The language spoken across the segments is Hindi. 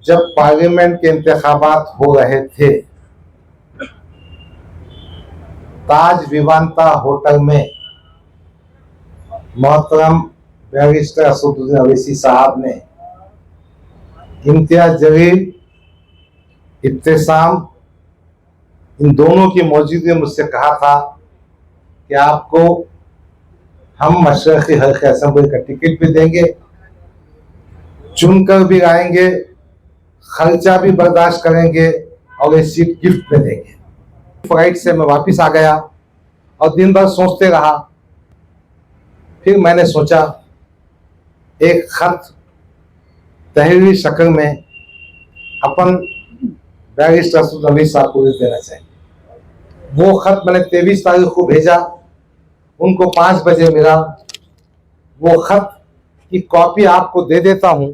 जब पार्लियामेंट के इंतखाबात हो रहे थे, ताज विवांता होटल में मोहतरम बैरिस्टर असदुद्दीन अवैसी साहब ने इम्तियाज जलील, इब्तिसाम, इन दोनों की मौजूदगी में मुझसे कहा था कि आपको हम मशरक़ी हल्के असेंबली का टिकट भी देंगे, चुनकर भी लाएंगे, खर्चा भी बर्दाश्त करेंगे और ये सीट गिफ्ट में देंगे। फ्लाइट से मैं वापस आ गया और दिन भर सोचते रहा। फिर मैंने सोचा एक खत तहरीरी शक्ल में अपन बैरिस्टर असदुद्दीन अवैसी साहब को देना चाहिए। वो खत मैंने 23 तारीख को भेजा, उनको 5 बजे मिला। वो खत की कॉपी आपको दे देता हूं,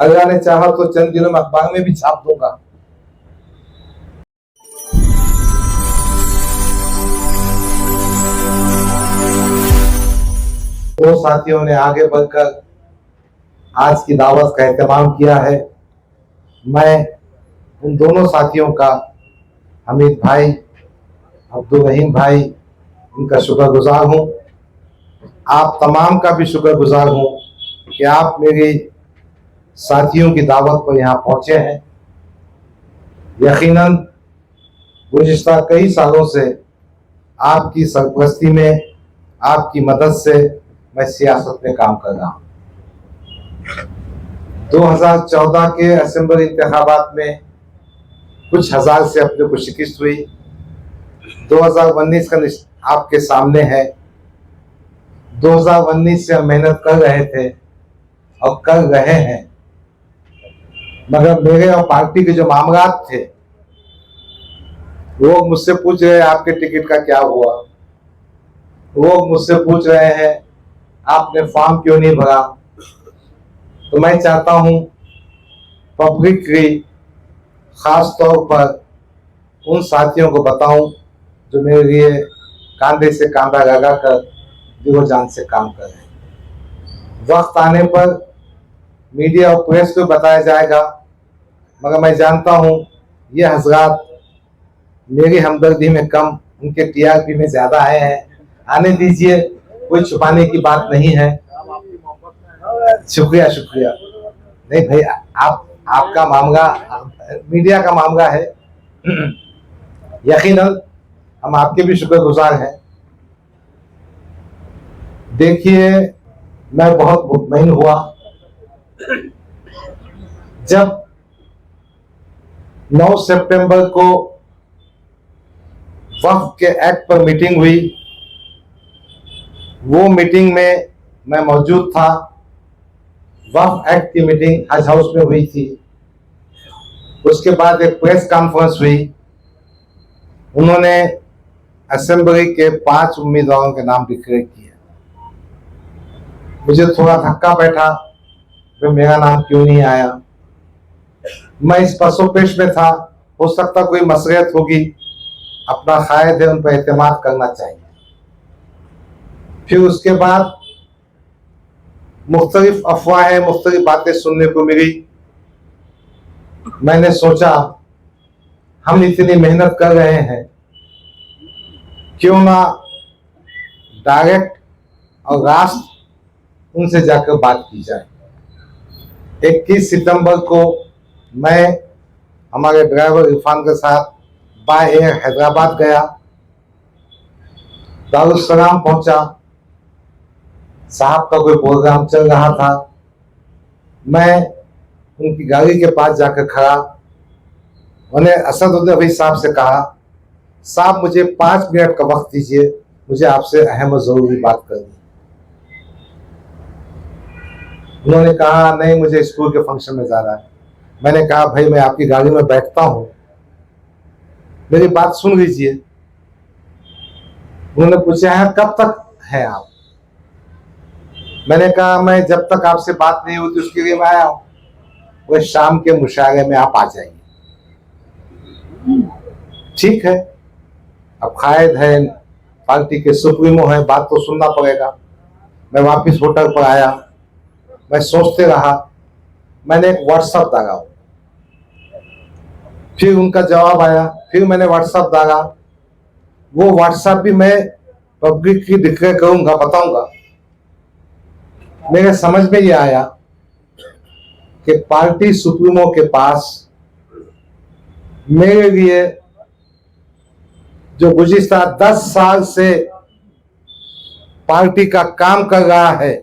अल्लाह ने चाहा तो चंद दिनों में अखबार में भी छाप दूंगा। दो साथियों ने आगे बढ़कर आज की दावत का एहतमाम किया है। मैं उन दोनों साथियों का, हमीद भाई, अब्दुल रहीम भाई, इनका शुक्रगुजार हूँ। आप तमाम का भी शुक्रगुजार हूँ कि आप मेरे साथियों की दावत पर यहाँ पहुँचे हैं। यकीनन गुज़िश्ता कई सालों से आपकी सरपरस्ती में, आपकी मदद से मैं सियासत में काम कर रहा हूँ। 2014 के असेंबली इंतखाबात में कुछ हजार से अपने को शिकस्त हुई। 2019 का आपके सामने है। 2019 से हम मेहनत कर रहे थे और कर रहे हैं, मगर मेरे और पार्टी के जो मामलात थे, लोग मुझसे पूछ रहे हैं आपके टिकट का क्या हुआ, लोग मुझसे पूछ रहे हैं आपने फॉर्म क्यों नहीं भरा। तो मैं चाहता हूं पब्लिकली, खास तौर पर उन साथियों को बताऊं जो मेरे लिए कांधे से कांधा लगाकर दिलो जान से काम कर रहे हैं। वक्त आने पर मीडिया और प्रेस को बताया जाएगा, मगर मैं जानता हूं ये हजरात मेरी हमदर्दी में कम, उनके टीआरपी में ज्यादा आए हैं। आने दीजिए, कोई छुपाने की बात नहीं है। शुक्रिया शुक्रिया। नहीं भाई, आपका मामला मीडिया का मामला है। यकीनन हम आपके भी शुक्रगुजार हैं। देखिए, मैं बहुत मुतमईन हुआ जब 9 सितंबर को वक्फ के एक्ट पर मीटिंग हुई। वो मीटिंग में मैं मौजूद था। वक्फ एक्ट की मीटिंग हज हाउस में हुई थी। उसके बाद एक प्रेस कॉन्फ्रेंस हुई। उन्होंने असेंबली के 5 उम्मीदवारों के नाम डिक्लेयर किए। मुझे थोड़ा धक्का बैठा कि मेरा नाम क्यों नहीं आया। मैं इस पसोपेश में था, हो सकता कोई मसलियत होगी, अपना कायद है, उन पर एतमाद करना चाहिए। फिर उसके बाद मुख्तलिफ अफवाहें, मुख्तलिफ बातें सुनने को मिली। मैंने सोचा हम इतनी मेहनत कर रहे हैं, क्यों ना डायरेक्ट और रास्त उनसे जाकर बात की जाए। 21 सितंबर को मैं हमारे ड्राइवर इरफान के साथ बाय एयर हैदराबाद गया। दारुस्सलाम पहुंचा। साहब का कोई प्रोग्राम चल रहा था। मैं उनकी गाड़ी के पास जाकर खड़ा, उन्हें असदुद्दीन अवैसी साहब से कहा, साहब मुझे 5 मिनट का वक्त दीजिए, मुझे आपसे अहम और जरूरी बात करनी। उन्होंने कहा नहीं, मुझे स्कूल के फंक्शन में जाना है। मैंने कहा भाई मैं आपकी गाड़ी में बैठता हूं, मेरी बात सुन लीजिए। उन्होंने पूछा है कब तक है आप। मैंने कहा मैं जब तक आपसे बात नहीं होती उसके लिए मैं आया हूं। वह शाम के मुशायरे में आप आ जाइए। ठीक है, अब कायद है, पार्टी के सुप्रीमो है, बात तो सुनना पड़ेगा। मैं वापस होटल पर आया। मैं सोचते रहा। मैंने एक व्हाट्सएप डाला फिर उनका जवाब आया, फिर मैंने व्हाट्सएप डाला। वो व्हाट्सएप भी मैं पब्लिक की डिक्लेयर करूंगा, बताऊंगा। मेरे समझ में ये आया कि पार्टी सुप्रीमो के पास मेरे लिए जो गुज़िश्ता 10 साल से पार्टी का काम कर रहा है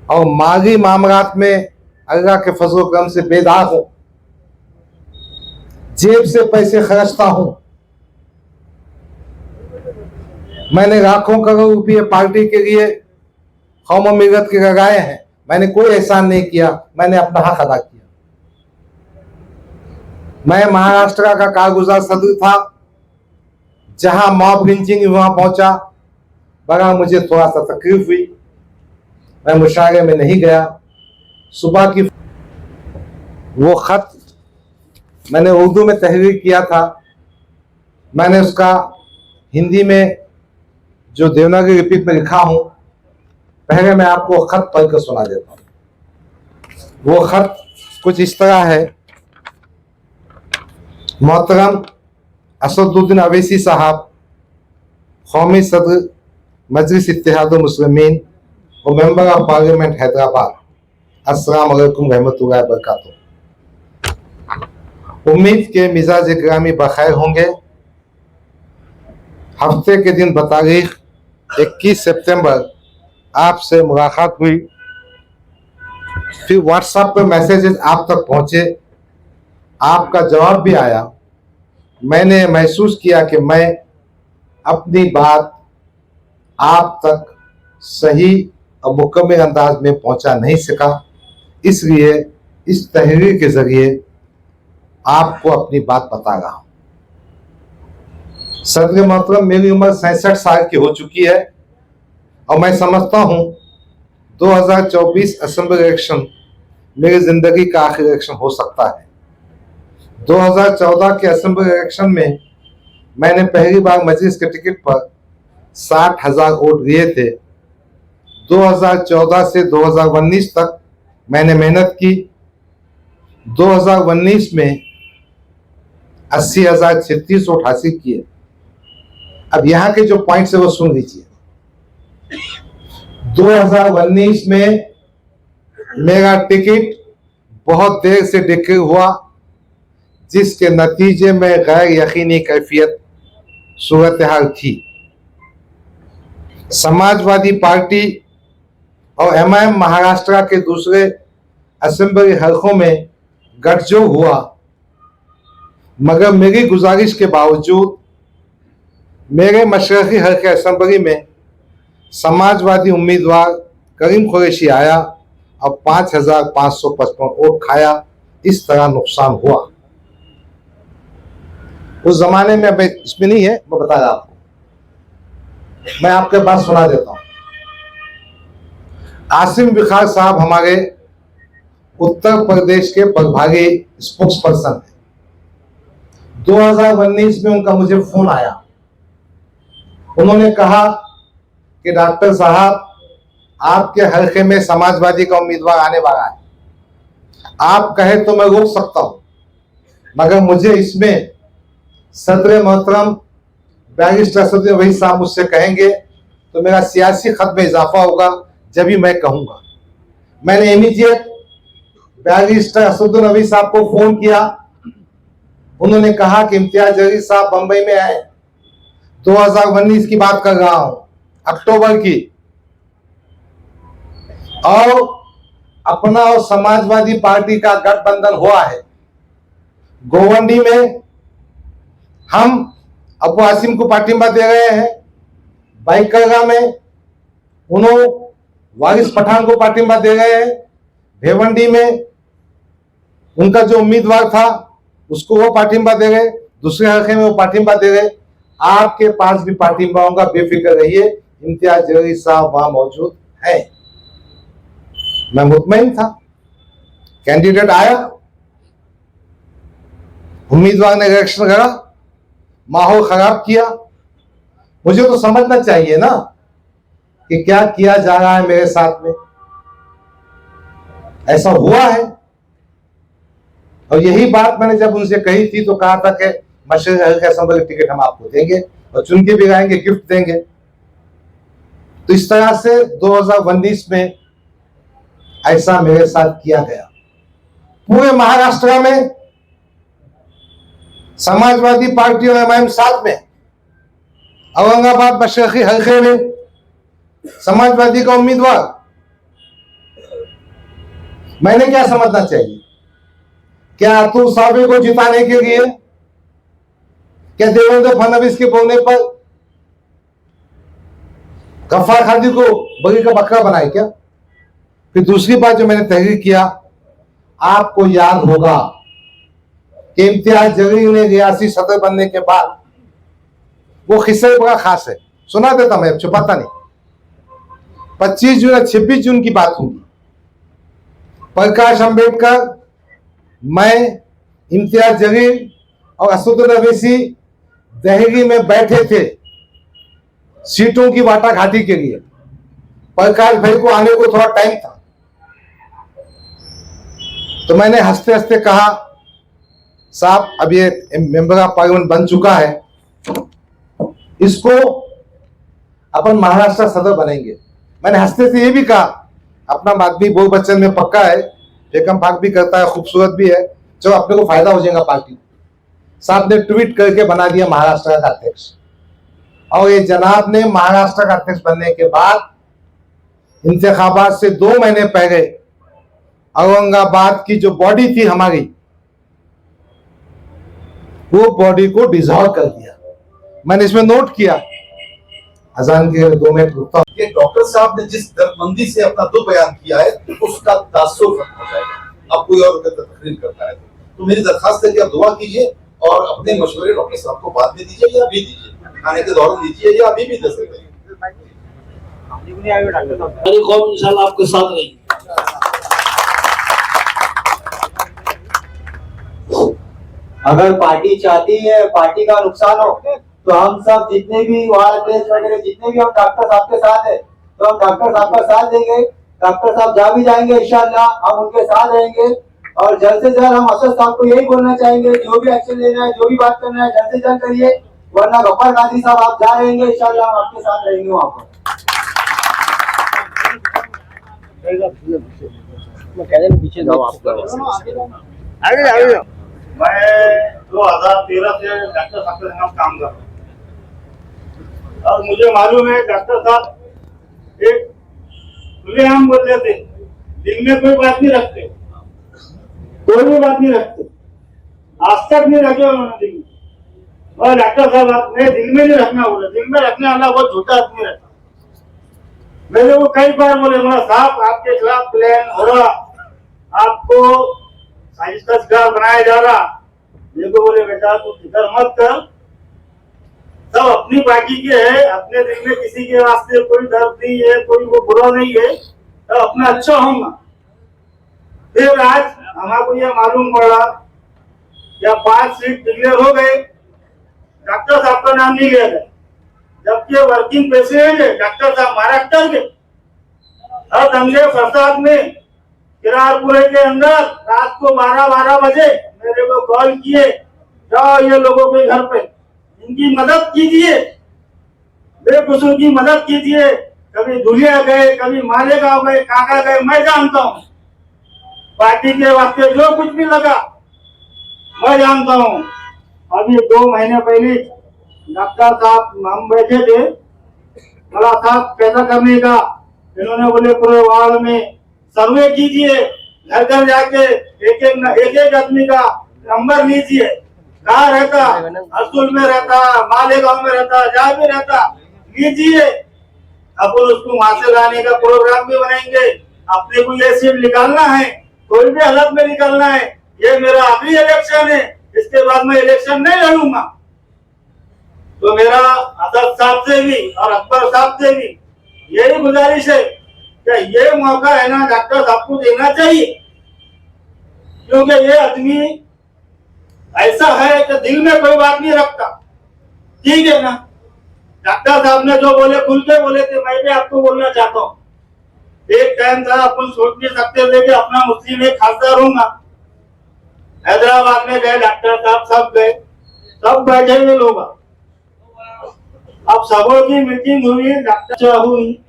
और माली मामलात में अल्लाह के फजल करम से बेदार हूं, जेब से पैसे खर्चता हूं। मैंने लाखों करोड़ रुपये पार्टी के लिए कौम मिलत के लगाए हैं। मैंने कोई एहसान नहीं किया, मैंने अपना हक अदा किया। मैं महाराष्ट्र का कारगुजार सदर था, जहां मॉब लिंचिंग वहां पहुंचा, बड़ा मुझे थोड़ा सा तकलीफ हुई। मैं मुशायरे में नहीं गया। सुबह की वो खत मैंने उर्दू में तहरीर किया था, मैंने उसका हिंदी में जो देवनागरी लिपि में लिखा हूं, पहले मैं आपको खत पढ़कर सुना देता हूं। वो खत कुछ इस तरह है। मोहतरम असदुद्दीन अवैसी साहब, कौमी सदर मजलिस इत्तेहादुल मुस्लिमीन और मेंबर ऑफ पार्लियामेंट हैदराबाद, अस्सलाम वालेकुम रहमतुल्लाहि व बरकातुहू। उम्मीद के मिजाज गिरामी बखैर होंगे। हफ्ते के दिन बतारीख 21 सितंबर आपसे मुलाकात हुई, फिर व्हाट्सएप पे मैसेजेस आप तक पहुंचे, आपका जवाब भी आया। मैंने महसूस किया कि मैं अपनी बात आप तक सही और मुकम्मल अंदाज में पहुंचा नहीं सका, इसलिए इस तहरीर के जरिए आपको अपनी बात बता रहा हूं। सदर मोहतरम, मेरी उम्र 66 साल की हो चुकी है और मैं समझता हूं 2024 असेंबली इलेक्शन मेरी जिंदगी का आखिरी इलेक्शन हो सकता है। 2014 के असेंबली इलेक्शन में मैंने पहली बार मजलिस के टिकट पर 60,000 वोट दिए थे। 2014 से 2019 तक मैंने मेहनत की। 2019 में 80,036 वोट हासिल किए। अब यहाँ के जो पॉइंट्स है वो सुन लीजिए। 2019 में मेरा टिकट बहुत देर से डिक्लेयर हुआ, जिसके नतीजे में गैर यकीनी कैफियत सूरत हाल थी। समाजवादी पार्टी और एमआईएम महाराष्ट्र के दूसरे असेंबली हलकों में गठजोड़ हुआ, मगर मेरी गुजारिश के बावजूद मेरे मशरकी हल्के असेंबली में समाजवादी उम्मीदवार करीम कुरैशी आया और 5,555 वोट खाया। इस तरह नुकसान हुआ। उस जमाने में, अब इसमें नहीं है, मैं बता रहा आपको, मैं आपके पास सुना देता हूं। आसिम बिखार साहब हमारे उत्तर प्रदेश के प्रभारी स्पोक्स पर्सन है। 2019 में उनका मुझे फोन आया। उन्होंने कहा कि डॉक्टर साहब, आपके हल्के में समाजवादी का उम्मीदवार आने वाला है, आप कहे तो मैं रोक सकता हूं, मगर मुझे इसमें सदर मोहतरम बैरिस्टर असदुद्दीन अवैसी साहब मुझसे कहेंगे तो मेरा सियासी खत में इजाफा होगा, जब भी मैं कहूंगा। मैंने इमीडिएट बैरिस्टर असदुद्दीन अवैसी साहब को फोन किया। उन्होंने कहा कि इम्तियाज जलील साहब बंबई में आए, 2019 की बात कर रहा हूं, अक्टूबर की, और अपना और समाजवादी पार्टी का गठबंधन हुआ है। गोवंडी में हम अबू आसिम को पार्टिंबा दे रहे हैं, बाइकरगा में उन्होंने वारिस पठान को पार्टिंबा दे रहे हैं, भेवंडी में उनका जो उम्मीदवार था उसको वो पार्टिंबा दे गए, दूसरे हल्के में वो पार्टिंबा दे गए। आपके पास भी पार्टिंबा होगा, बेफिक्र रहिए, इम्तियाज जलील साहब वहां मौजूद है। मैं मुतमईन था। कैंडिडेट आया, उम्मीदवार ने इलेक्शन लड़ा, माहौल खराब किया। मुझे तो समझना चाहिए ना कि क्या किया जा रहा है मेरे साथ में। ऐसा हुआ है। और यही बात मैंने जब उनसे कही थी तो कहा था कि मशरक़ी हल्के असेंबली टिकट हम आपको देंगे और चुन के भी लाएंगे, गिफ्ट देंगे। तो इस तरह से 2019 में ऐसा मेरे साथ किया गया। पूरे महाराष्ट्र में समाजवादी पार्टी और एमआईएम साथ में, औरंगाबाद मशरक़ी हल्के में समाजवादी का उम्मीदवार, मैंने क्या समझना चाहिए? क्या अतुल सावे को जिताने के लिए, क्या देवेंद्र फडणवीस के बोलने पर गफ्फार खादी को बगी का बकरा बनाए क्या? फिर दूसरी बात जो मैंने तहरीर किया, आपको याद होगा कि इम्तियाज जलील ने रियासी सदर बनने के बाद, वो किस्सा बड़ा खास है, सुना देता मैं, छुपाता नहीं। 25 जून या 26 जून की बात होगी। प्रकाश अंबेडकर, मैं, इम्तियाज जलील और असदुद्दीन अवैसी दिल्ली में बैठे थे सीटों की वाटाघाटी के लिए। प्रकाश भाई को आने को थोड़ा टाइम था, तो मैंने हंसते हंसते कहा, साहब अब ये मेंबर ऑफ पार्लियामेंट बन चुका है, इसको अपन महाराष्ट्र सदर बनेंगे। मैंने हंसते से ये भी कहा, अपना आदमी बहु बच्चन में पक्का है, फेकम फाक भी करता है, खूबसूरत भी है, चलो अपने को फायदा हो जाएगा पार्टी। साहब ने ट्वीट करके बना दिया महाराष्ट्र का अध्यक्ष। और ये जनाब ने महाराष्ट्र का अध्यक्ष बनने के बाद इंतखाबात से 2 महीने पहले औरंगाबाद की जो बॉडी थी हमारी, वो बॉडी को डिसॉल्व कर दिया। मैंने इसमें नोट किया, अजान के 2 मिनट रुकता हूं। कि डॉक्टर साहब ने जिस दर्दमंदी से अपना दो बयान किया है, उसका तासुर खत्म हो जाएगा। अब कोई और तकरीर करता है तो मेरी दरखास्त है कि आप दुआ कीजिए और अपने मशवरे डॉक्टर साहब को बाद में दीजिए या अभी दीजिए, खाने के दौरान दीजिए या अभी भी दे सकते हैं। कौम इंशाल्लाह आपके साथ रहेगी। अगर पार्टी चाहती है पार्टी का नुकसान हो, तो हम सब जितने भी वहाँ वगैरह जितने भी हम डॉक्टर साहब के साथ है, तो हम डॉक्टर साहब का साथ देंगे। डॉक्टर साहब जहाँ भी जाएंगे इंशाल्लाह हम उनके साथ रहेंगे। और जल्द से जल्द हम असद साहब को यही बोलना चाहेंगे, जो भी एक्शन लेना है, जो भी बात करना है, जल्द से जल्द करिए, वरना गफ्फार कादरी साहब आप जा रहेंगे, इंशाल्लाह हम आपके साथ रहेंगे वहाँ पर। मैं 2013 से डॉक्टर साहब के साथ काम कर रहा हूँ और मुझे मालूम है डॉक्टर साहब एक खुलेआम बोलते थे, दिल में कोई बात नहीं रखते, कोई भी बात नहीं रखते, आज तक नहीं रखे उन्होंने दिल में। और डॉक्टर साहब आपने दिल में नहीं रखना बोले, दिल में रखने वाला बहुत झूठा आदमी रहता। मैंने वो कई बार बोले, बोला साहब आपके खिलाफ प्लान हो रहा, आपको साजिश का शिकार बनाया जा रहा। मेरे को बोले बेटा तू फिक्र मत कर, सब अपनी पार्टी के है, अपने दिल में किसी के वास्ते कोई दर्द नहीं है, कोई वो बुरा नहीं है, तो अपना अच्छा होगा। फिर आज हमारे ये मालूम पड़ा या 5 सीट डिक्लेयर हो गए, डॉक्टर साहब का नाम नहीं लिया गया, जबकि वर्किंग प्रेसिडेंट है डॉक्टर साहब महाराष्ट्र के। हर दंगे फसाद में किरारपुरे के अंदर रात को 12 बजे मेरे को कॉल किए, जाओ ये लोगों के घर पे इनकी मदद कीजिए, बेकसूर की मदद कीजिए। कभी धुलिया गए, कभी मालेगांव गए, काका गए, मैं जानता हूँ पार्टी के वास्ते जो कुछ भी लगा मैं जानता हूँ। अभी 2 महीने पहले डॉक्टर साहब हम बैठे थे, बड़ा साहब पैसा करने का, इन्होंने बोले पूरे वार्ड में सर्वे कीजिए, घर घर जाके एक आदमी का नंबर लीजिए, कहाँ रहता, असूल में रहता, मालेगांव में रहता, जहाँ भी रहता लीजिए। अपन उसको वहां से लाने का प्रोग्राम भी बनाएंगे। अपने को ये सीट निकालना है, कोई भी हालत में निकालना है। ये मेरा आखिरी इलेक्शन है, इसके बाद मैं इलेक्शन नहीं लड़ूंगा। तो मेरा असद साहब से भी और अकबर साहब से भी यही गुजारिश है कि ये मौका है ना डॉक्टर साहब को देना चाहिए, क्योंकि ये आदमी ऐसा है कि दिल में कोई बात नहीं रखता। ठीक है ना, डॉक्टर साहब ने जो बोले खुल के बोले थे, मैं भी आपको बोलना चाहता हूँ। एक टाइम था अपन सोच नहीं सकते थे कि अपना मुस्लिम एक खासदार होगा, हैदराबाद में गए डॉक्टर साहब, सब गए, सब बैठे हुए लोग। अब सबों की मीटिंग हुई, डॉक्टर हुई,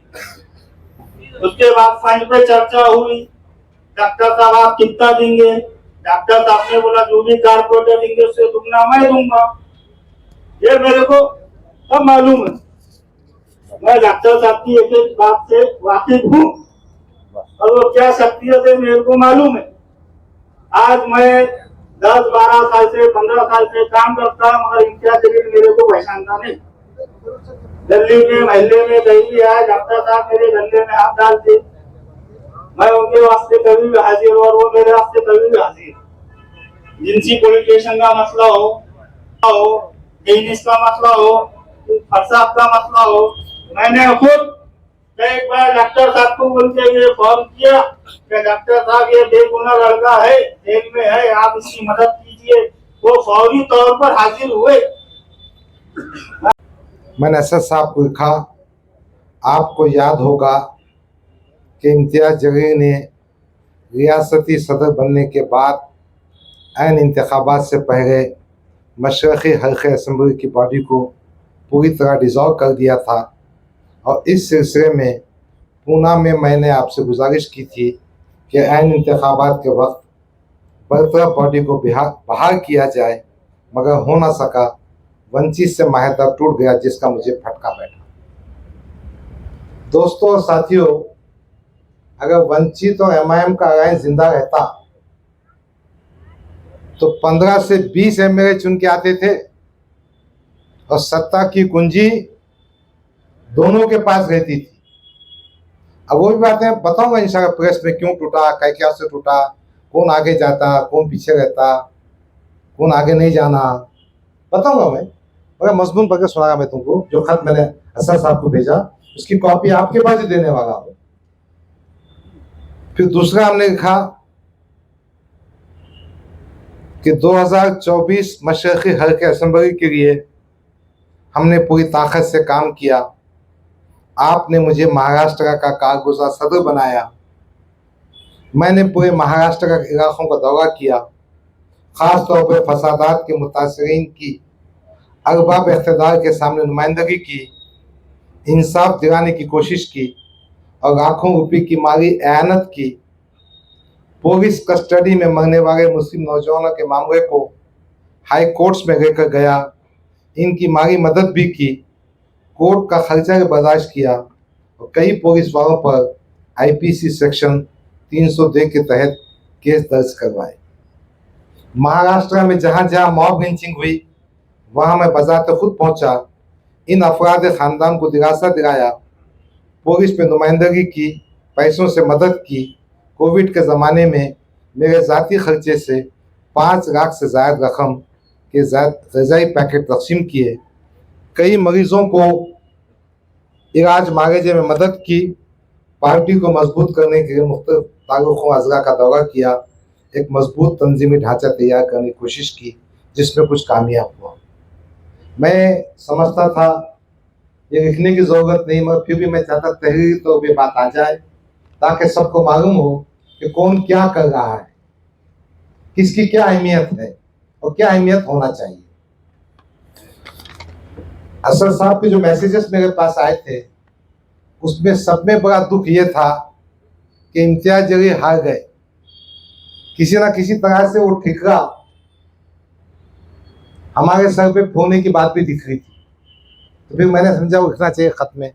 उसके बाद फंड पे चर्चा हुई। डॉक्टर साहब आप कितना देंगे? डॉक्टर साहब ने बोला जो भी कारपोरेटर देंगे उससे दुगना मैं दूंगा। ये मेरे को सब मालूम है, मैं डॉक्टर साहब की एक एक बात से वाकिफ हूँ और वो क्या शक्तियत है मेरे को मालूम है। आज मैं 10-12 साल से 15 साल से काम करता हूँ, मगर इम्तियाज जलील मेरे को पहचानता नहीं। दिल्ली में महल्ले में कहीं भी आए, डॉक्टर साहब मेरे गले में हाथ डालते, मैं उनके वास्ते कभी भी हाजिर और वो मेरे वास्ते कभी भी हाजिर। जिनसी पॉलिटिशियन का मसला हो, बिजनेस का मसला हो, फसाद का मसला हो, मैंने खुद एक बार डॉक्टर साहब को बोल के ये फॉर्म किया कि डॉक्टर साहब ये बेगुनाह लड़का है, जेल में है, आप इसकी मदद कीजिए। वो फौरी तौर पर हाजिर हुए। मैंने असद साहब को लिखा, आपको याद होगा कि इम्तियाज जलील ने रियासती सदर बनने के बाद ऐन इंतखाबात से पहले मशरक़ी हल्के असम्बली की बॉडी को पूरी तरह डिज़ॉल्व कर दिया था और इस सिलसिले में पूना में मैंने आपसे गुजारिश की थी कि ऐन इंतखाबात के वक्त बरतरफ बॉडी को बहाल किया जाए, मगर हो ना सका। वंचित से माहिदा टूट गया, जिसका मुझे फटका बैठा। दोस्तों और साथियों, अगर वंचित और एमआईएम का अलायंस जिंदा रहता तो 15 से 20 एमएलए चुन के आते थे और सत्ता की कुंजी दोनों के पास रहती थी। अब वो भी बातें बताऊंगा इंशाल्लाह प्रेस में, क्यों टूटा, क्या से टूटा, कौन आगे जाता, कौन पीछे रहता, कौन आगे नहीं जाना, बताऊंगा मैं। मगर मजमून पढ़ के सुनागा मैं तुमको। जो खत मैंने असद साहब को भेजा उसकी कॉपी आपके पास ही देने वाला हूँ। फिर दूसरा हमने लिखा कि 2024 मशरक़ी हल्के असम्बली के लिए हमने पूरी ताकत से काम किया। आपने मुझे महाराष्ट्र का कारगुजार सदर बनाया। मैंने पूरे महाराष्ट्र का इलाकों का दौरा किया, ख़ास तौर पर फसादात के मुतासरीन की अरबाब इक़्तिदार के सामने नुमाइंदगी की, इंसाफ दिलाने की कोशिश की और लाखों रुपये की माली एयानत की। पुलिस कस्टडी में मरने वाले मुस्लिम नौजवानों के मामले को हाई कोर्ट्स में लेकर गया, इनकी माली मदद भी की, कोर्ट का खर्चा भी बर्दाश्त किया और कई पुलिस वालों पर आईपीसी सेक्शन 302 के तहत केस दर्ज करवाए। महाराष्ट्र में जहाँ जहाँ मॉब लिंचिंग हुई वहाँ मैं बजाते खुद पहुँचा, इन अफराद ख़ानदान को दिलासा दिलाया, पुलिस पे नुमाइंदगी की, पैसों से मदद की। कोविड के ज़माने में मेरे ज़ाती खर्चे से 5 लाख से ज़्यादा रकम के ग़िज़ाई पैकेट तकसीम किए। कई मरीज़ों को इलाज मांगेजे में मदद की। पार्टी को मजबूत करने के लिए मुख्तलिफ ताल्लुक़ों अज़ला का दौरा किया। एक मजबूत तंजीमी ढांचा तैयार करने की कोशिश की, जिसमें कुछ कामयाब हुआ। मैं समझता था ये लिखने की ज़रूरत नहीं, मगर फिर भी मैं चाहता तहरीरी तो भी बात आ जाए, ताकि सबको मालूम हो कि कौन क्या कर रहा है, किसकी क्या अहमियत है और क्या अहमियत होना चाहिए। असद साहब के जो मैसेजेस मेरे पास आए थे उसमें सब में बड़ा दुख ये था कि इम्तियाज जलील हार गए। किसी ना किसी तरह से वो ठिकरा हमारे सर पे फोड़ने की बात भी दिख रही थी। तो फिर मैंने समझा वो लिखना चाहिए खत में।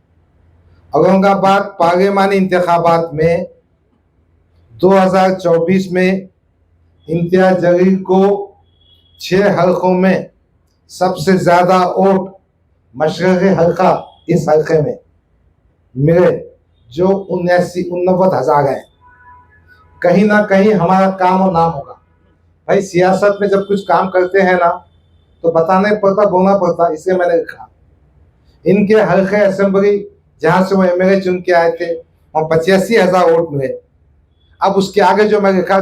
औरंगाबाद पार्लिमानी इंतखाबात में 2024 में इम्तियाज जलील को 6 हल्कों में सबसे ज़्यादा वोट मशरक़ी हल्का इस हल्के में मिले, जो 79,000 है। कहीं ना कहीं हमारा काम और नाम होगा। भाई सियासत में जब कुछ काम करते हैं ना तो बताना ही पड़ता, बोलना पड़ता, इसलिए मैंने लिखा। इनके हल्के असेंबली जहाँ से वो एमएलए चुन के आए थे वहाँ 85,000 वोट मिले। अब उसके आगे जो मैं लिखा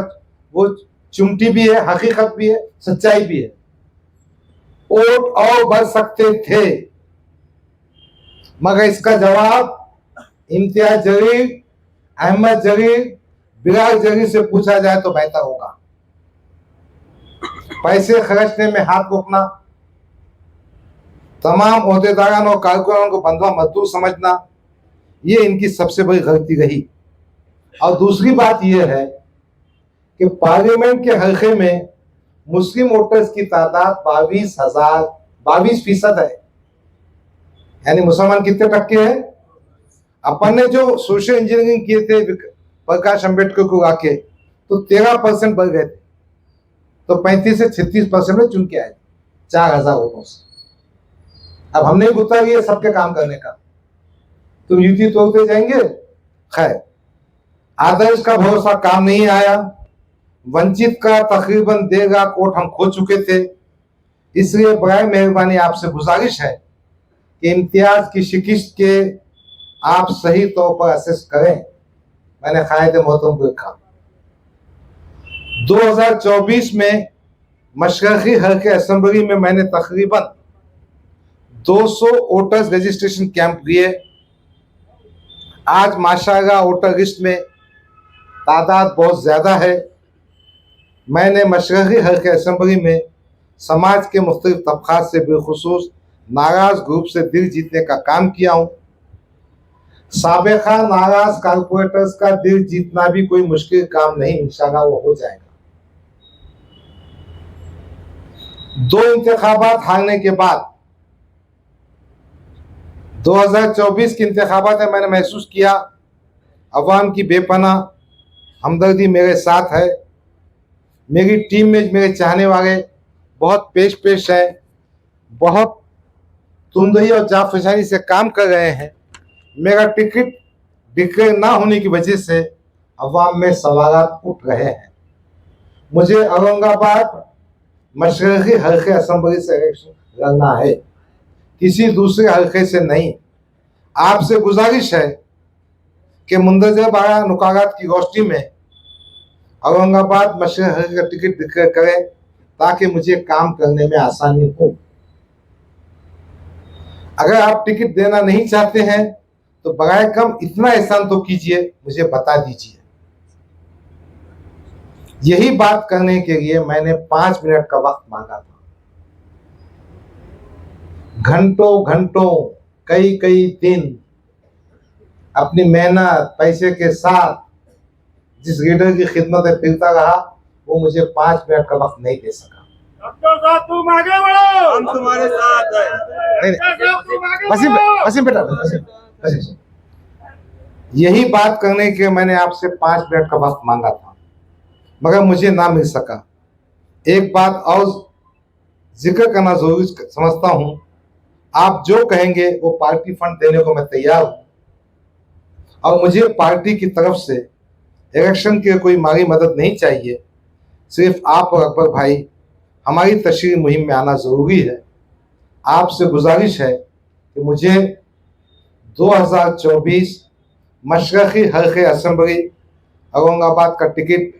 वो चुमटी भी है, हकीकत भी है, सच्चाई भी है। वोट और बढ़ सकते थे, मगर इसका जवाब इम्तियाज जलील, अहमद जलील, बिलाल जलील से पूछा जाए तो बेहतर होगा। पैसे खर्चने में हाथ रोकना, तमाम ओहदेदारान और कारकुनान को बंधुआ मजदूर समझना, ये इनकी सबसे बड़ी गलती रही। और दूसरी बात यह है कि पार्लियामेंट के हल्के में मुस्लिम वोटर्स की तादाद 22% है। यानी मुसलमान कितने टक्के हैं? अपन ने जो सोशल इंजीनियरिंग किए थे प्रकाश अंबेडकर को आके, तो 13% बढ़ गए थे, तो 35 से 36% में चुन के आए 4000 वोटों से। अब हमने ही गुत्ता किया सबके काम करने का, तुम युति तोड़ते जाएंगे। खैर, आदर्श का भरोसा काम नहीं आया, वंचित का तकरीबन देगा कोट हम खो चुके थे। इसलिए बराए मेहरबानी आपसे गुजारिश है कि इम्तियाज की शिकिस्त के आप सही तौर पर असेस करें। मैंने कायदे मोहतरम को लिखा 2024 में मशरक़ी हल्के असेंबली में मैंने तकरीबन 200 वोटर्स रजिस्ट्रेशन कैंप लिए। आज माशाअल्लाह वोटर लिस्ट में तादाद बहुत ज़्यादा है। मैंने मशरक़ी हल्के असेंबली में समाज के मुख्तलिफ तबक़ात से बिलखुसूस नाराज़ ग्रुप से दिल जीतने का काम किया हूँ। साबिक़ा नाराज़ कारपोरेटर्स का दिल जीतना भी कोई मुश्किल काम नहीं, इंशाअल्लाह वो हो जाएगा। 2 इंतखाबात हारने के बाद 2024 के इंतखाबात में मैंने महसूस किया अवाम की बेपनाह हमदर्दी मेरे साथ है। मेरी टीम में मेरे चाहने वाले बहुत पेश हैं, बहुत तुंदही और जाफशानी से काम कर रहे हैं। मेरा टिकट डिक्लेयर ना होने की वजह से अवाम में सवालात उठ रहे हैं। मुझे औरंगाबाद मशरक़ी हल्के असेंबली से इलेक्शन लड़ना है, किसी दूसरे हल्के से नहीं। आपसे गुजारिश है कि मुंदरजा बारह नुकारात की रोशनी में औरंगाबाद मशरक़ी हल्के का टिकट डिक्लेयर करें ताकि मुझे काम करने में आसानी हो। अगर आप टिकट देना नहीं चाहते हैं तो बगैर कम इतना एहसान तो कीजिए, मुझे बता दीजिए। यही बात करने के लिए मैंने 5 मिनट का वक्त मांगा था। घंटों कई दिन अपनी मेहनत पैसे के साथ जिस लीडर की खिदमत में फिरता रहा, वो मुझे 5 मिनट का वक्त नहीं दे सका। डॉक्टर साहब तुम आगे बढ़ो, हम तुम्हारे साथ हैं। डॉक्टर साहब तुम आगे वसीम बढ़ो। वसीम बेटा वसीम, यही बात करने के मैंने आपसे 5 मिनट का वक्त मांगा था, मगर मुझे ना मिल सका। एक बात और जिक्र करना जरूरी समझता हूं, आप जो कहेंगे वो पार्टी फंड देने को मैं तैयार हूं, और मुझे पार्टी की तरफ से इलेक्शन की कोई माली मदद नहीं चाहिए। सिर्फ आप और अकबर भाई हमारी तशरीह मुहिम में आना ज़रूरी है। आपसे गुजारिश है कि मुझे 2024 मशरक़ी हल्के असेंबली औरंगाबाद का टिकट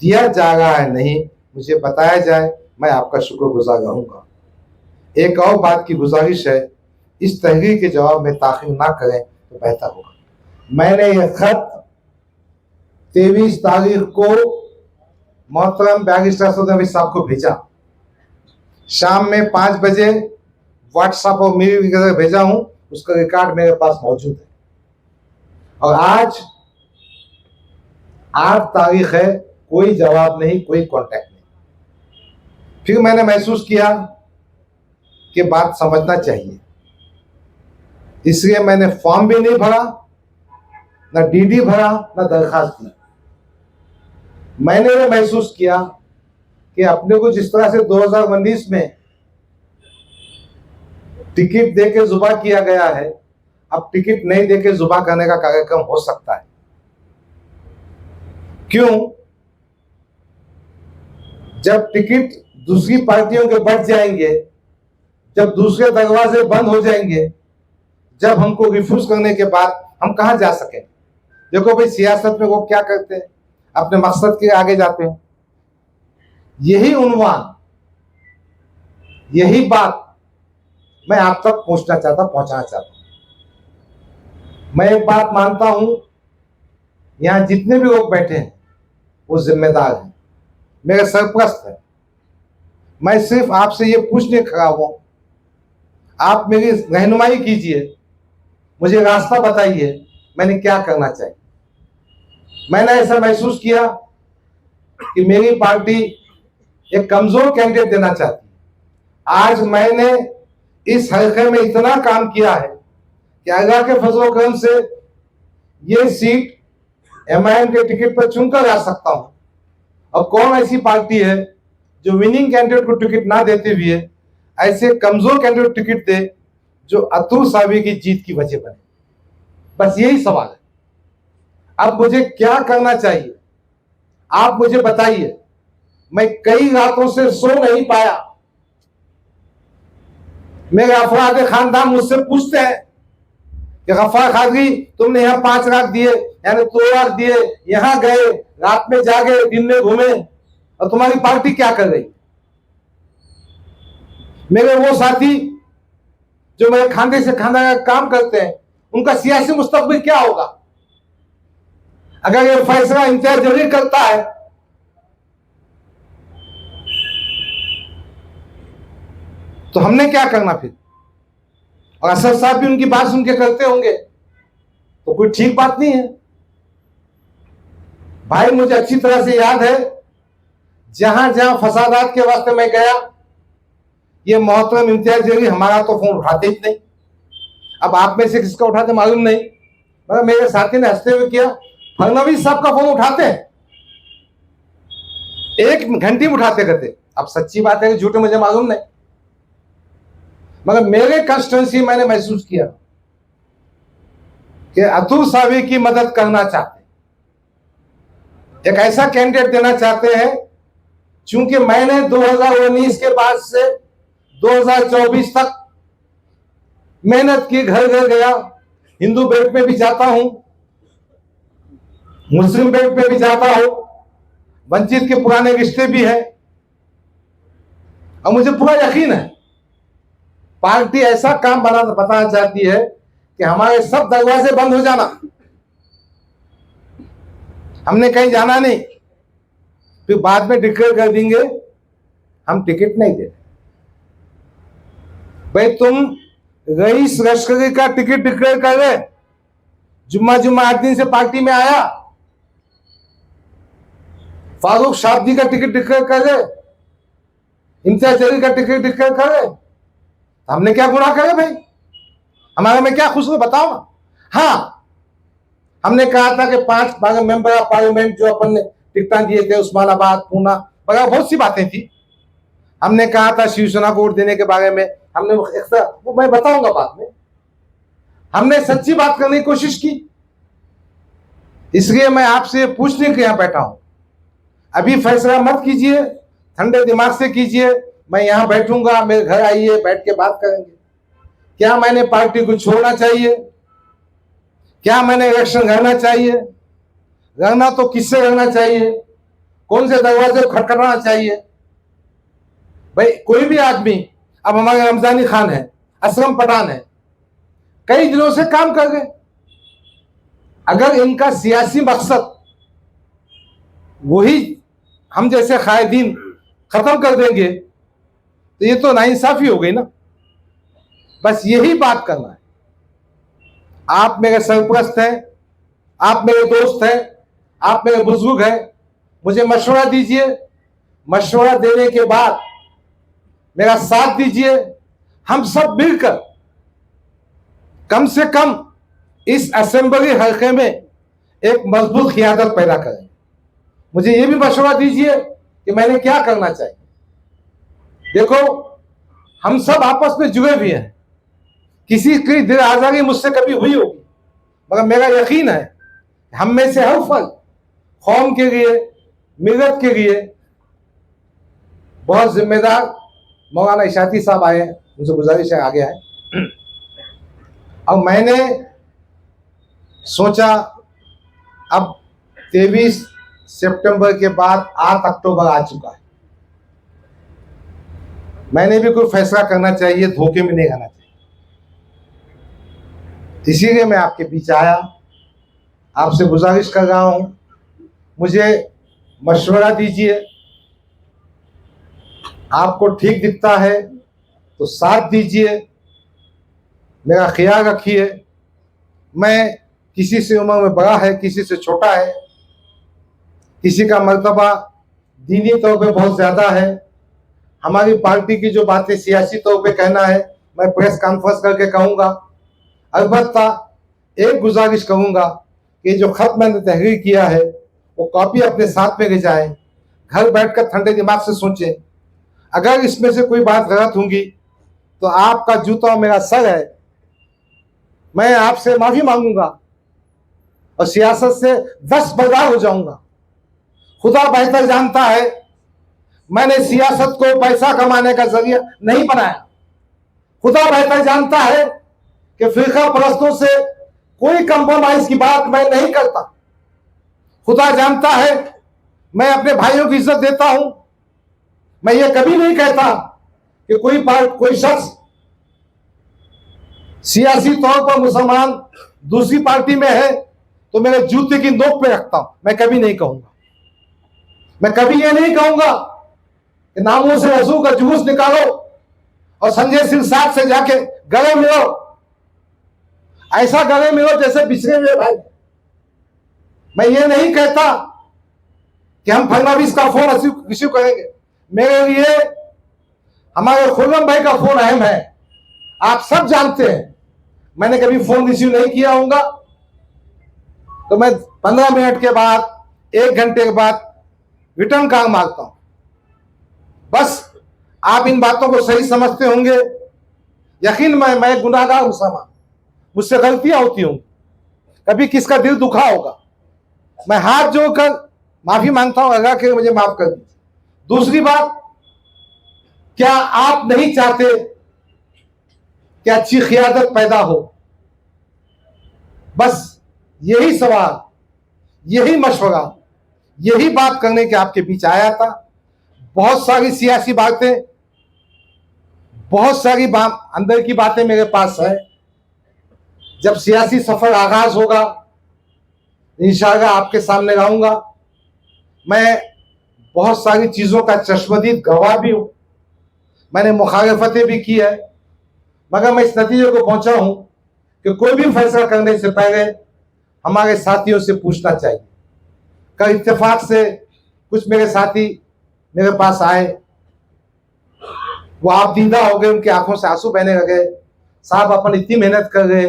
दिया जा रहा है नहीं, मुझे बताया जाए, मैं आपका शुक्रगुजार रहूँगा। एक और बात की गुजारिश है, इस तहरीर के जवाब में ताख़ीर ना करें तो बेहतर होगा। मैंने यह खत 23 तारीख को मोहतरम बैरिस्टर असद नबी साहब को भेजा। शाम में 5 बजे व्हाट्सएप और मेल वगैरह भेजा हूं, उसका रिकॉर्ड मेरे पास मौजूद है। और आज 8 तारीख है, कोई जवाब नहीं, कोई कांटेक्ट नहीं। फिर मैंने महसूस किया कि बात समझना चाहिए, इसलिए मैंने फॉर्म भी नहीं भरा, ना डीडी भरा, ना दरखास्त दी। मैंने ये महसूस किया कि अपने को जिस तरह से 2019 में टिकट देके जुबा किया गया है, अब टिकट नहीं देके जुबा करने का कार्यक्रम हो सकता है। क्यों? जब टिकट दूसरी पार्टियों के बढ़ जाएंगे, जब दूसरे दरवाजे बंद हो जाएंगे, जब हमको रिफ्यूज करने के बाद हम कहां जा सकें। देखो भाई, सियासत में वो क्या करते हैं, अपने मकसद के आगे जाते हैं। यही उन्वान, यही बात मैं आप तक पहुंचाना चाहता हूं। मैं एक बात मानता हूं, यहां जितने भी लोग बैठे हैं वो जिम्मेदार हैं, मेरे सरप्रस्त हैं, मैं सिर्फ आपसे ये पूछने खड़ा हुआ हूं, आप मेरी रहनुमाई कीजिए, मुझे रास्ता बताइए, मैंने क्या करना चाहिए। मैंने ऐसा महसूस किया कि मेरी पार्टी एक कमजोर कैंडिडेट देना चाहती है। आज मैंने इस हल्के में इतना काम किया है कि अल्लाह के फजल करम से ये सीट MIM के टिकट पर चुनकर आ सकता हूं। और कौन ऐसी पार्टी है जो विनिंग कैंडिडेट को टिकट ना देते हुए ऐसे कमजोर कैंडिडेट टिकट दे जो अतुल सावी की जीत की वजह बने। बस यही सवाल है। अब मुझे क्या करना चाहिए, आप मुझे बताइए। मैं कई रातों से सो नहीं पाया। मेरे अफराद खानदान मुझसे पूछते हैं कि गफ्फार कादरी, तुमने यहाँ 5 लाख दिए, यानी 2 लाख दिए, यहाँ गए, रात में जागे, दिन में घूमे, और तुम्हारी पार्टी क्या कर रही। मेरे वो साथी जो मेरे खांधे से खांधा काम करते हैं, उनका सियासी मुस्तकबिल क्या होगा अगर ये फैसला इम्तियाज जलील करता है। तो हमने क्या करना फिर। और असद साहब भी उनकी बात सुन के करते होंगे, तो कोई ठीक बात नहीं है। भाई मुझे अच्छी तरह से याद है, जहां जहां फसादात के वास्ते मैं गया, ये मोहतरम इम्तियाज जलील हमारा तो फोन उठाते ही नहीं। अब आप में से किसका उठाते मालूम नहीं, मगर मेरे साथी ने हंसते हुए किया, फडणवीस साहब का फोन उठाते हैं, 1 घंटे में उठाते करते। अब सच्ची बात है कि झूठे मुझे मालूम नहीं, मगर मेरे कंस्टिट्यूंसी मैंने महसूस किया कि अतुल सावी की मदद करना चाहते, एक ऐसा कैंडिडेट देना चाहते हैं। चूंकि मैंने 2019 के बाद से 2024 तक मेहनत की, घर घर गया, हिंदू बेल्ट में भी जाता हूं, मुस्लिम बेल्ट में भी जाता हूं, वंचित के पुराने रिश्ते भी हैं, और मुझे पूरा यकीन है पार्टी ऐसा काम बताना चाहती है कि हमारे सब दरवाजे बंद हो जाना, हमने कहीं जाना नहीं, फिर बाद में डिक्लेयर कर देंगे हम टिकट नहीं दे। भाई तुम रईस लश्करी का टिकट डिक्लेयर कर रहे, जुम्मा 8 दिन से पार्टी में आया, फारूक शाब्दी का टिकट डिक्लेयर कर रहे, इम्तियाज जलील का टिकट डिक्लेयर कर रहे, हमने क्या गुनाह करे भाई, हमारे में क्या खुशबू बताओ ना। हाँ, हमने कहा था कि 5 मेंबर ऑफ पार्लियामेंट जो अपन ने टिकट दिए थे, उस्मानाबाद, पूना वगैरह, बहुत सी बातें थी। हमने कहा था शिवसेना को वोट देने के बारे में, हमने वो मैं बताऊंगा बाद में। हमने सच्ची बात करने की कोशिश की, इसलिए मैं आपसे पूछने के यहां बैठा हूं। अभी फैसला मत कीजिए, ठंडे दिमाग से कीजिए। मैं यहां बैठूंगा, मेरे घर आइए, बैठ के बात करेंगे। क्या मैंने पार्टी को छोड़ना चाहिए, क्या मैंने इलेक्शन लड़ना चाहिए, लड़ना तो किससे लड़ना चाहिए, कौन से दरवाजे को खटखटाना चाहिए। भाई कोई भी आदमी, अब हमारे रमजानी खान है, असलम पठान है, कई दिनों से काम कर गए। अगर इनका सियासी मकसद वही हम जैसे कायदीन खत्म कर देंगे तो ये तो नाइंसाफी हो गई ना। बस यही बात करना है। आप मेरे सरपरस्त हैं, आप मेरे दोस्त हैं, आप मेरे बुजुर्ग हैं, मुझे मशवरा दीजिए। मशवरा देने के बाद मेरा साथ दीजिए। हम सब मिलकर कम से कम इस असेंबली हल्के में एक मजबूत क़ियादत पैदा करें। मुझे ये भी मशवरा दीजिए कि मैंने क्या करना चाहिए। देखो, हम सब आपस में जुड़े भी हैं, किसी की दिल आजारी मुझसे कभी हुई होगी, मगर मेरा यकीन है हम में से हर फर्द कौम के लिए, मिलत के लिए बहुत जिम्मेदार। मौलाना इशाती साहब आए हैं, उनसे गुजारिश है आगे आए। अब मैंने सोचा अब 23 सितंबर के बाद 8 अक्टूबर आ चुका है, मैंने भी कोई फैसला करना चाहिए, धोखे में नहीं रहना चाहिए। इसीलिए मैं आपके बीच आया, आपसे गुजारिश कर रहा हूं, मुझे मशवरा दीजिए। आपको ठीक दिखता है तो साथ दीजिए, मेरा ख्याल रखिए। मैं किसी से उम्र में बड़ा है, किसी से छोटा है, किसी का मर्तबा दीनी तौर पे बहुत ज़्यादा है। हमारी पार्टी की जो बातें सियासी तौर पे कहना है मैं प्रेस कॉन्फ्रेंस करके कहूँगा। अलबत्ता एक गुजारिश करूँगा कि जो खत मैंने तहरीर किया है वो कॉपी अपने साथ में ले जाएं, घर बैठकर ठंडे दिमाग से सोचें। अगर इसमें से कोई बात गलत होंगी तो आपका जूता मेरा सर है, मैं आपसे माफी मांगूंगा और सियासत से दस्तबरदार हो जाऊंगा। खुदा बेहतर जानता है मैंने सियासत को पैसा कमाने का जरिया नहीं बनाया। खुदा बेहतर जानता है कि फिरका परस्तों से कोई कंप्रोमाइज की बात मैं नहीं करता। खुदा जानता है मैं अपने भाइयों की इज्जत देता हूं। मैं ये कभी नहीं कहता कि कोई शख्स सियासी तौर पर मुसलमान दूसरी पार्टी में है तो मेरे जूते की नोक पे रखता हूं। मैं कभी नहीं कहूंगा। मैं कभी ये नहीं कहूंगा कि नामों से रसूल का जुलूस निकालो और संजय सिंह साहब से जाके गले मिलो, ऐसा गले मिलो जैसे बिछड़े हुए भाई। मैं ये नहीं कहता कि हम फडणवीस का फोन रिसीव करेंगे। मेरे लिए हमारे खुर्रम भाई का फोन अहम है, आप सब जानते हैं। मैंने कभी फोन रिसीव नहीं किया होगा तो मैं 15 मिनट के बाद, 1 घंटे के बाद रिटर्न कॉल मारता हूं। बस आप इन बातों को सही समझते होंगे। यकीन मैं गुनाहगार मुसलमान, मुझसे गलतियां होती होंगी, कभी किसका दिल दुखा होगा। मैं हाथ जोड़कर माफी मांगता हूं, अल्लाह के मुझे माफ कर दीजिए। दूसरी बात, क्या आप नहीं चाहते कि अच्छी क़ियादत पैदा हो? बस यही सवाल, यही मशवरा, यही बात करने के आपके बीच आया था। बहुत सारी सियासी बातें, बहुत सारी अंदर की बातें मेरे पास है। जब सियासी सफर आगाज होगा इंशाअल्लाह आपके सामने लाऊंगा। मैं बहुत सारी चीजों का चश्मदीद गवाह भी हूं, मैंने मुखालफतें भी की है, मगर मैं इस नतीजे को पहुंचा हूं कि कोई भी फैसला करने से पहले हमारे साथियों से पूछना चाहिए। कल इत्तेफाक से कुछ मेरे साथी मेरे पास आए, वो आप दीदा हो गए, उनकी आंखों से आंसू बहने लगे। साहब अपन इतनी मेहनत कर रहे,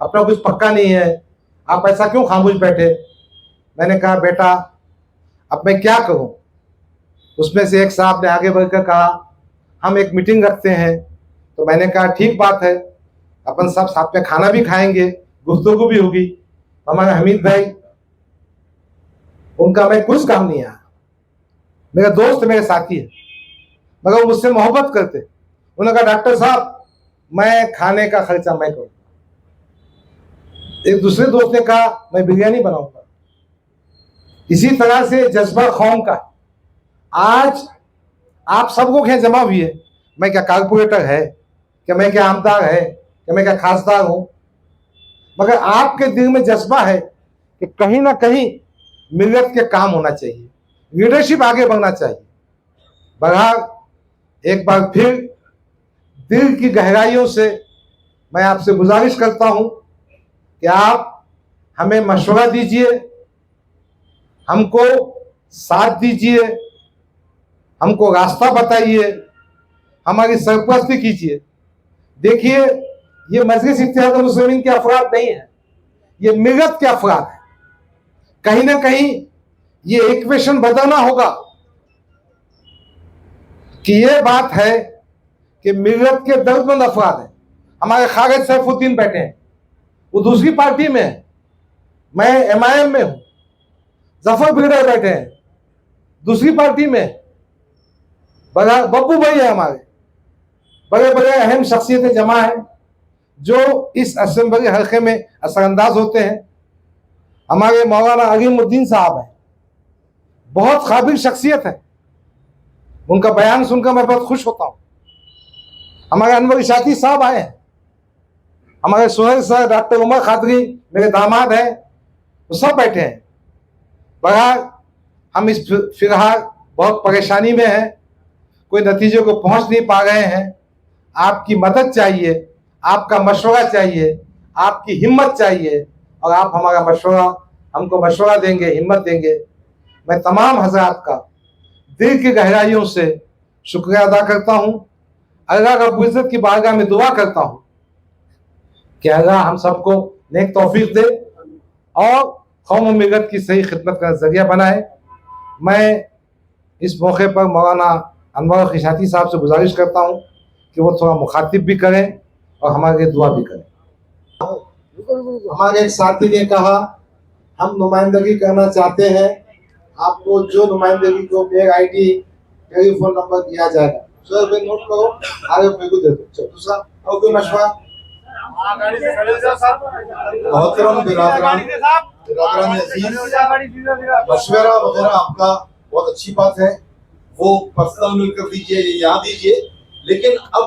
अपना कुछ पक्का नहीं है, आप ऐसा क्यों खामोश बैठे? मैंने कहा बेटा अब मैं क्या करूं। उसमें से एक साहब ने आगे बढ़कर कहा हम एक मीटिंग रखते हैं। तो मैंने कहा ठीक बात है, अपन सब साथ में खाना भी खाएंगे, गुफ्तगू भी होगी। हमारे हमीद भाई, उनका मैं कुछ काम नहीं आया, मेरे दोस्त मेरे साथी है, मगर वो मुझसे मोहब्बत करते। उन्होंने कहा डॉक्टर साहब मैं खाने का खर्चा मैं करूँ। एक दूसरे दोस्त ने कहा मैं बिरयानी बनाऊंगा। इसी तरह से जज्बा कौम का आज आप सबको क्या जमा हुई है। मैं क्या कारपोरेटर है, क्या मैं क्या आमदार है, क्या मैं क्या खासदार हूं, मगर आपके दिल में जज्बा है कि कहीं ना कहीं मिल्लत के काम होना चाहिए, लीडरशिप आगे बढ़ना चाहिए। बहरहाल एक बार फिर दिल की गहराइयों से मैं आपसे गुजारिश करता हूं कि आप हमें मशवरा दीजिए, हमको साथ दीजिए, हमको रास्ता बताइए, हमारी सरपरस्ती कीजिए। देखिए ये मजलिस इत्तेहाद मुस्लिमीन के अफराद नहीं है, ये मिल्लत के अफराद है। कहीं ना कहीं ये इक्वेशन बदलना होगा कि ये बात है कि मिल्लत के दर्दमंद अफराद हैं। हमारे खालिद सैफुद्दीन बैठे हैं, वो दूसरी पार्टी में है, मैं MIM में हूं। जफर बिल्डर बैठे हैं दूसरी पार्टी में, बब्बू भाई है, हमारे बड़े बड़े अहम शख्सियतें जमा है जो इस असेंबली हल्के में असरअंदाज होते हैं। हमारे मौलाना अलीमुद्दीन साहब हैं, बहुत काबिल शख्सियत है, उनका बयान सुनकर मैं बहुत खुश होता हूँ। हमारे अनवर इशाती साहब आए हैं, हमारे सुहेल सर, डॉक्टर उमर खादरी मेरे दामाद हैं, वो सब बैठे हैं। बहरहाल हम इस फिलहाल बहुत परेशानी में हैं। कोई नतीजे को पहुंच नहीं पा रहे हैं, आपकी मदद चाहिए, आपका मशवरा चाहिए, आपकी हिम्मत चाहिए, और आप हमको मशवरा देंगे, हिम्मत देंगे। मैं तमाम हजरात का दिल की गहराइयों से शुक्रिया अदा करता हूँ। अल्लाह रब्बुल इज्जत की बारगाह में दुआ करता हूँ कि अल्लाह हम सबको नेक तौफीक दे और कौम और मिलत की सही खिदमत का जरिया बनाए। मैं इस मौके पर मौलाना अनवर खिशाती साहब से गुजारिश करता हूँ कि वो थोड़ा मुखातिब भी करें और हमारे लिए दुआ भी करें। हमारे एक साथी ने कहा हम नुमाइंदगी करना चाहते हैं, आपको जो नुमाइंदगी को मेल आईडी टेलीफोन नंबर दिया जाएगा, सर भाई नोट करो, आगे फेंको दे दो। दूसरा और कोई मशवरा? मोहतरम बिरादरान अजीज, मशवरा वगैरह आपका बहुत अच्छी बात है, वो पर्सनल मिलकर दीजिए, यहाँ दीजिए, लेकिन अब